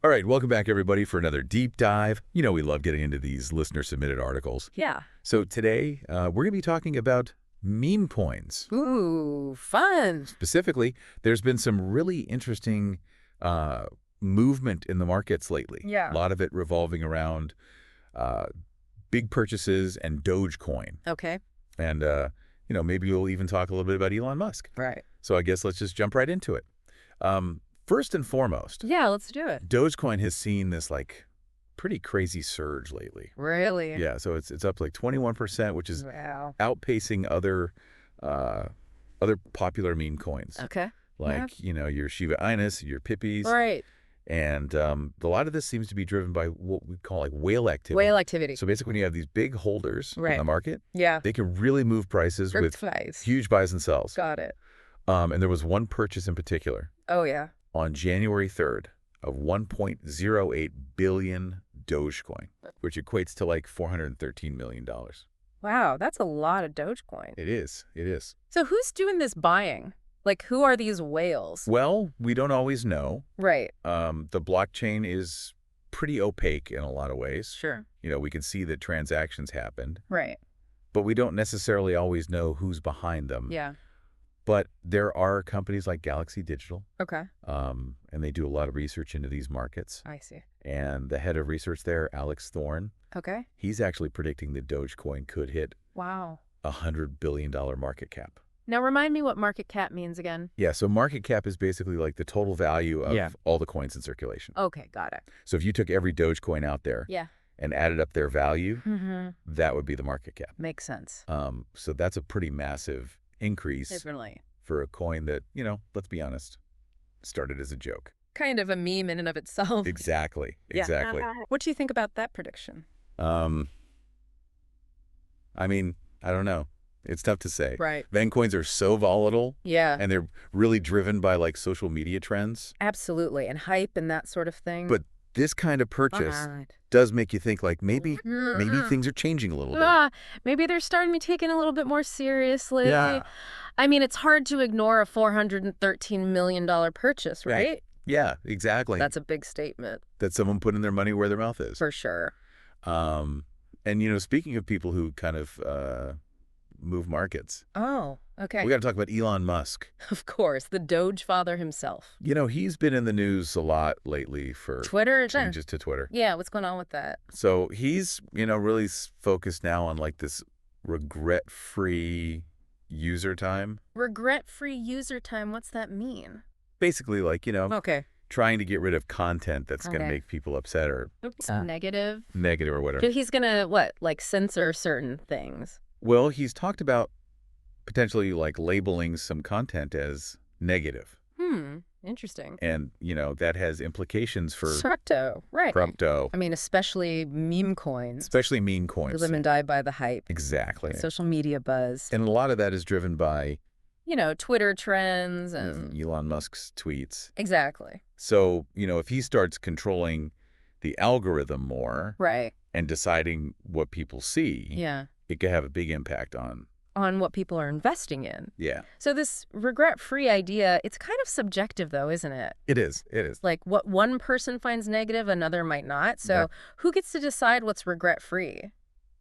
All right, welcome back, everybody, for another deep dive. You know we love getting into these listener-submitted articles. Yeah. So today, we're going to be talking about meme coins. Ooh, fun. Specifically, there's been some really interesting movement in the markets lately. Yeah. A lot of it revolving around big purchases and Dogecoin. Okay. And, maybe we'll even talk a little bit about Elon Musk. Right. So I guess let's just jump right into it. First and foremost, Yeah, let's do it. Dogecoin has seen this pretty crazy surge lately. Really? Yeah, so it's up like 21%, which is Wow. outpacing other popular meme coins. Okay. Like, your Shiba Inus, your Pippies. Right. And a lot of this seems to be driven by what we call like whale activity. Whale activity. So basically when you have these big holders in the market, Yeah. they can really move prices with huge buys and sells. Got it. And there was one purchase in particular. Oh, yeah. On January 3rd of 1.08 billion Dogecoin, which equates to like $413 million. Wow, that's a lot of Dogecoin. It is. It is. So who's doing this buying? Like, who are these whales? Well, we don't always know. Right. The blockchain is pretty opaque in a lot of ways. Sure. We can see that transactions happened, Right. but we don't necessarily always know who's behind them. Yeah. But there are companies like Galaxy Digital, Okay. and they do a lot of research into these markets. I see. And the head of research there, Alex Thorne, Okay. he's actually predicting that Dogecoin could hit Wow. $100 billion market cap. Now remind me what market cap means again. Yeah, so market cap is basically like the total value of all the coins in circulation. Okay, got it. So if you took every Dogecoin out there and added up their value, that would be the market cap. Makes sense. So that's a pretty massive increase Definitely. for a coin that, let's be honest, started as a joke. Kind of a meme in and of itself. Exactly. Yeah. Exactly. What do you think about that prediction? I mean, I don't know. It's tough to say. Right. Meme coins are so volatile. Yeah. And they're really driven by like social media trends. Absolutely. And hype and that sort of thing. But this kind of purchase does make you think like maybe things are changing a little bit. Maybe they're starting to be taken a little bit more seriously. Yeah. I mean, it's hard to ignore a $413 million purchase, right? Yeah, exactly. That's a big statement. That someone putting their money where their mouth is. For sure. And, speaking of people who kind of move markets. Oh, okay. We got to talk about Elon Musk. Of course, the Doge father himself. He's been in the news a lot lately for Twitter changes to Twitter. Yeah, what's going on with that? So he's, really focused now on like this regret-free user time. Regret-free user time, what's that mean? Basically like, Okay. trying to get rid of content that's going to make people upset or Negative or whatever. He's going to, censor certain things? Well, he's talked about potentially like labeling some content as negative. Interesting. And, that has implications for crypto, right. Crypto. I mean, especially meme coins. Especially meme coins. Who live and die by the hype. Exactly. Social media buzz. And a lot of that is driven by Twitter trends and Elon Musk's tweets. Exactly. So, if he starts controlling the algorithm more right. and deciding what people see, it could have a big impact on what people are investing in. Yeah. So this regret-free idea, it's kind of subjective though, isn't it? It is. It is. Like what one person finds negative, another might not. So who gets to decide what's regret-free?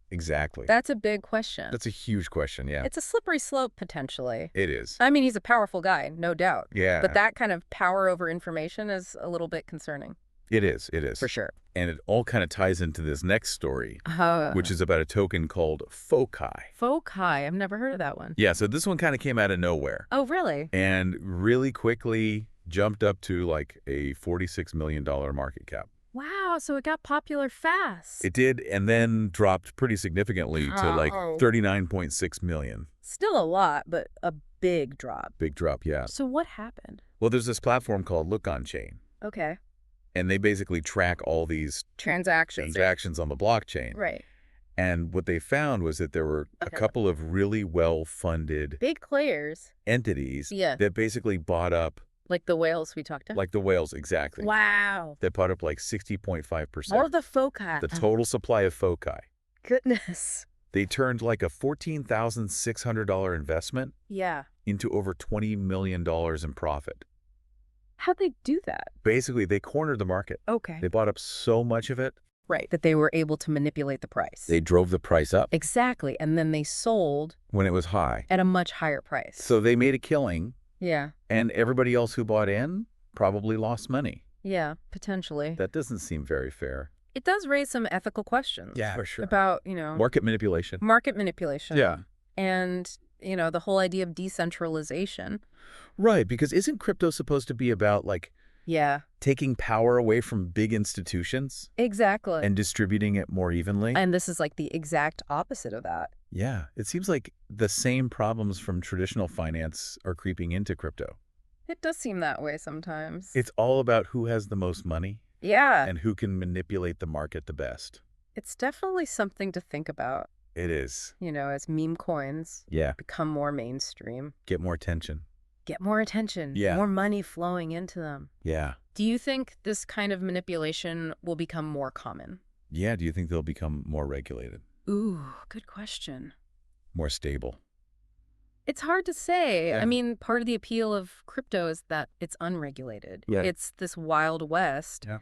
Exactly. That's a big question. That's a huge question, yeah. It's a slippery slope, potentially. It is. I mean, he's a powerful guy, no doubt. Yeah. But that kind of power over information is a little bit concerning. It is. It is. For sure. And it all kind of ties into this next story, which is about a token called Foci. Foci. I've never heard of that one. Yeah, so this one kind of came out of nowhere. Oh, really? And really quickly jumped up to like a $46 million market cap. Wow, so it got popular fast. It did, and then dropped pretty significantly to like 39.6 million. Still a lot, but a big drop. Big drop, yeah. So what happened? Well, there's this platform called Look On Chain. Okay. And they basically track all these transactions on the blockchain. Right. And what they found was that there were a couple of really well-funded big players entities that basically bought up. Like the whales we talked about? Like the whales, exactly. Wow. That bought up like 60.5%. Or the foci. The total supply of foci. Goodness. They turned like a $14,600 investment into over $20 million in profit. How'd they do that? Basically, they cornered the market. Okay. They bought up so much of it, Right. That they were able to manipulate the price. they drove the price up Exactly. And then they sold when it was high. at a much higher price. So they made a killing, yeah. and everybody else who bought in probably lost money. Yeah, potentially. That doesn't seem very fair. It does raise some ethical questions. For sure. About, Market manipulation. market manipulation. Yeah. And, the whole idea of decentralization. Right, because isn't crypto supposed to be about, like, Yeah. taking power away from big institutions Exactly. and distributing it more evenly? And this is like the exact opposite of that. Yeah, it seems like the same problems from traditional finance are creeping into crypto. It does seem that way sometimes. It's all about who has the most money yeah. and who can manipulate the market the best. It's definitely something to think about, It is. as meme coins Yeah, become more mainstream. get more attention. Get more attention. Yeah. More money flowing into them. Yeah. Do you think this kind of manipulation will become more common? Yeah, do you think they'll become more regulated, Ooh, good question. more stable? It's hard to say. Yeah. I mean, part of the appeal of crypto is that it's unregulated. Yeah. It's this Wild West. Yeah.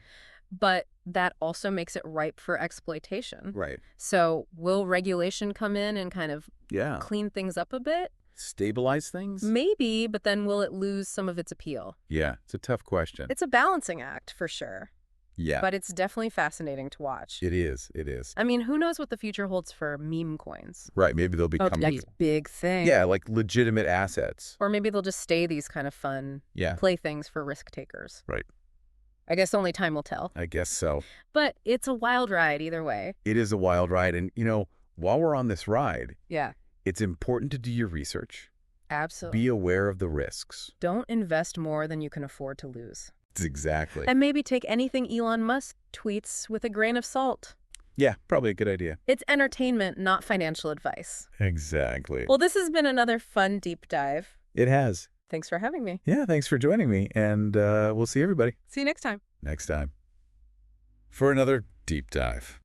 But that also makes it ripe for exploitation. Right. So will regulation come in and kind of Yeah. clean things up a bit? Stabilize things? Maybe, but then will it lose some of its appeal? Yeah, it's a tough question. It's a balancing act for sure, Yeah, but it's definitely fascinating to watch. it is. It is. I mean, who knows what the future holds for meme coins? Right, maybe they'll Oh, become, the next big thing. yeah, like legitimate assets. Or maybe they'll just stay these kind of fun Yeah, playthings for risk takers. right. I guess only time will tell. I guess so. But it's a wild ride either way. It is a wild ride. And, while we're on this ride, Yeah, it's important to do your research. absolutely. Be aware of the risks. Don't invest more than you can afford to lose. Exactly. And maybe take anything Elon Musk tweets with a grain of salt. Yeah, probably a good idea. It's entertainment, not financial advice. Exactly. Well, this has been another fun deep dive. It has. Thanks for having me. Yeah, thanks for joining me. And we'll see everybody See you next time. next time for another deep dive.